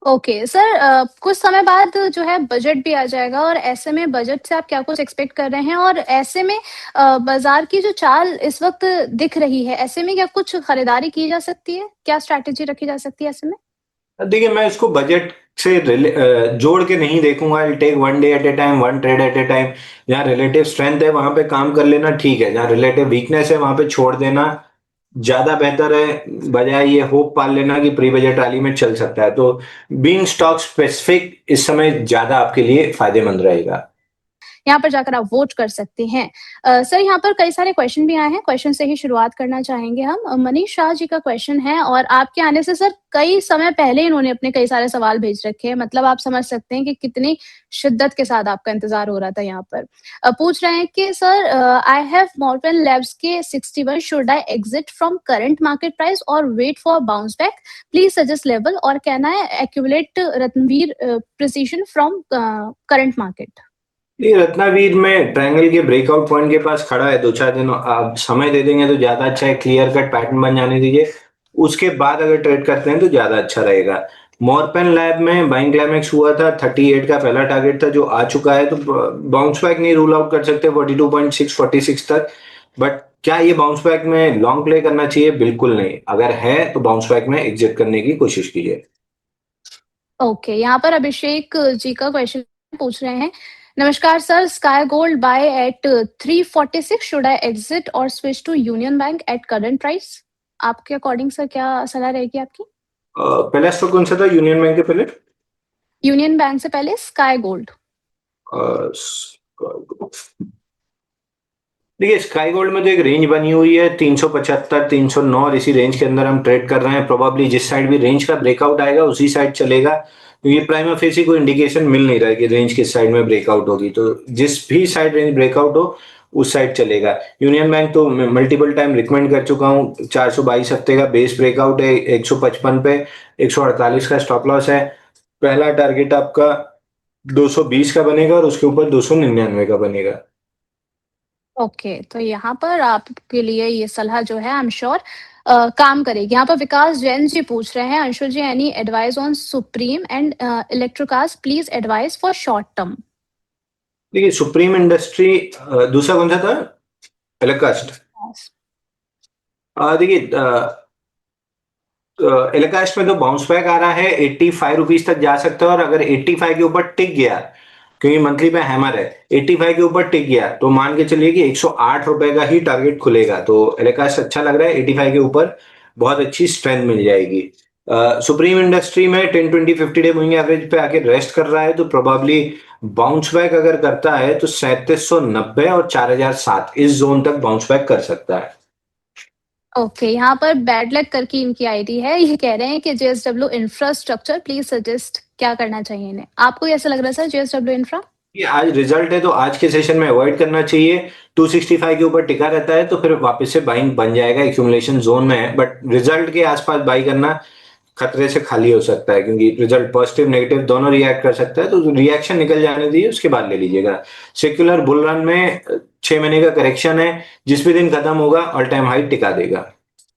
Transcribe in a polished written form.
Okay sir, कुछ समय बाद जो है बजट भी आ जाएगा और ऐसे में बजट से आप क्या कुछ एक्सपेक्ट कर रहे हैं? और ऐसे में बाज़ार की जो चाल इस वक़्त दिख रही है, ऐसे में क्या कुछ खरीदारी की जा सकती है? क्या स्ट्रैटेजी रखी जा सकती है ऐसे में? देखिए, मैं इसको बजट से जोड़ के नहीं देखूँगा। I will take one day at a time, one trade at a time. जहाँ रिलेटिव स्ट्रेंथ है, वहाँ पे काम कर लेना ठीक है। जहाँ रिलेटिव वीकनेस है, वहाँ पे छोड़ देना ज़्यादा बेहतर है, बजाय ये होप पाल लेना कि प्री बजट रैली में चल सकता है। तो बीइंग स्टॉक स्पेसिफिक इस समय ज़्यादा आपके लिए फ़ायदेमंद रहेगा। यहाँ पर जाकर आप वोट कर सकते हैं। सर यहाँ पर कई सारे क्वेश्चन भी आए हैं, क्वेश्चन से ही शुरुआत करना चाहेंगे हम। मनीष शाह जी का क्वेश्चन है और आपके आने से सर कई समय पहले इन्होंने अपने कई सारे सवाल भेज रखे हैं, मतलब आप समझ सकते हैं कि कितनी शिद्दत के साथ आपका इंतज़ार हो रहा था यहाँ पर। पूछ रहे हैं कि sir I have Morgan labs के 61 should I exit from current market price और wait for bounce back? Please suggest level और can I accumulate Ratnaveer precision from current market? ये रत्नावीर में ट्रायंगल के ब्रेकआउट पॉइंट के पास खड़ा है। 2-4 दिन आप समय दे देंगे तो ज़्यादा अच्छा है। क्लियर कट पैटर्न बन जाने दीजिए। उसके बाद अगर ट्रेड करते हैं तो ज़्यादा अच्छा रहेगा। मॉर्पेन लैब में बाइंग क्लाइमेक्स हुआ था। 38 का पहला टारगेट था जो आ चुका है, तो बाउंस बैक नहीं रूल आउट कर सकते 42.6 46 तक। बट क्या ये बाउंस बैक में लॉन्ग प्ले करना चाहिए? बिल्कुल नहीं। अगर है तो बाउंस बैक में एग्जिट करने की कोशिश कीजिए। ओके, यहाँ पर अभिषेक जी का क्वेश्चन पूछ रहे हैं। नमस्कार sir, Sky Gold buy at 346 should I exit और switch to Union Bank at current price? आपके अकॉर्डिंग सर क्या सलाह रहेगी आपकी? पहला स्टॉक कौन सा था यूनियन बैंक के पहले? यूनियन बैंक से पहले स्काई गोल्ड। अ, देखिए, स्काई गोल्ड में तो एक रेंज बनी हुई है 375 309, और इसी रेंज के अंदर हम ट्रेड कर रहे हैं। प्रोबेबली जिस साइड भी रेंज का ब्रेकआउट आएगा उसी साइड चलेगा, क्योंकि प्राइमा फेसी कोई इंडिकेशन मिल नहीं रहा है कि रेंज किस साइड में ब्रेकआउट होगी। तो जिस भी साइड रेंज ब्रेकआउट हो उस साइड चलेगा। यूनियन बैंक तो मैं मल्टीपल टाइम रिकमेंड कर चुका हूँ। 422 हफ्ते का बेस ब्रेकआउट है 155 पे, 148 का स्टॉप लॉस है। पहला टारगेट आपका 220 का बनेगा और उसके ऊपर 299 का बनेगा। ओके, तो यहाँ पर आपके लिए ये सलाह जो है आई एम श्योर काम करेगी। यहाँ पर विकास जैन जी पूछ रहे हैं, Anshul ji any advice on Supreme and Electrocast please advice for short term? देखिए, सुप्रीम इंडस्ट्री, दूसरा कौन सा था? एलाकास्ट। देखिए, एलाकास्ट में तो बाउंस बैक आ रहा है, 85 रुपीज तक जा सकता है। और अगर 85 के ऊपर टिक गया, क्योंकि मंथली पे हैमर है, 85 के ऊपर टिक गया तो मान के चलिए कि 108 रुपए का ही टारगेट खुलेगा। तो एलाकास्ट अच्छा लग रहा है। 85 के ऊपर बहुत अच्छी स्ट्रेंथ मिल जाएगी। सुप्रीम इंडस्ट्री में 10-20 50 डे मूविंग एवरेज पे आके रेस्ट कर रहा है, तो प्रोबेबली बाउंस बैक अगर करता है तो 3790 और 4007 इस जोन तक बाउंस बैक कर सकता है। ओके, यहाँ पर बैड लक करके इनकी आईडी है। ये कह रहे हैं कि जेएसडब्ल्यू इंफ्रास्ट्रक्चर प्लीज सजेस्ट क्या करना चाहिए इन्हें? आपको कैसा लग रहा है सर जेएसडब्ल्यू इंफ्रा? ये आज रिजल्ट है तो आज के सेशन में अवॉइड करना चाहिए। 265 के ऊपर टिका रहता है तो फिर वापस से बाइंग बन जाएगा, एक्यूमुलेशन जोन में है। बट रिजल्ट के आसपास बाई करना खतरे से खाली हो सकता है, क्योंकि रिजल्ट पॉजिटिव नेगेटिव दोनों रिएक्ट कर सकता है। तो रिएक्शन निकल जाने दीजिए, उसके बाद ले लीजिएगा। सेक्युलर बुल रन में 6 महीने का करेक्शन है, जिस भी दिन खत्म होगा ऑल टाइम हाई टिका देगा।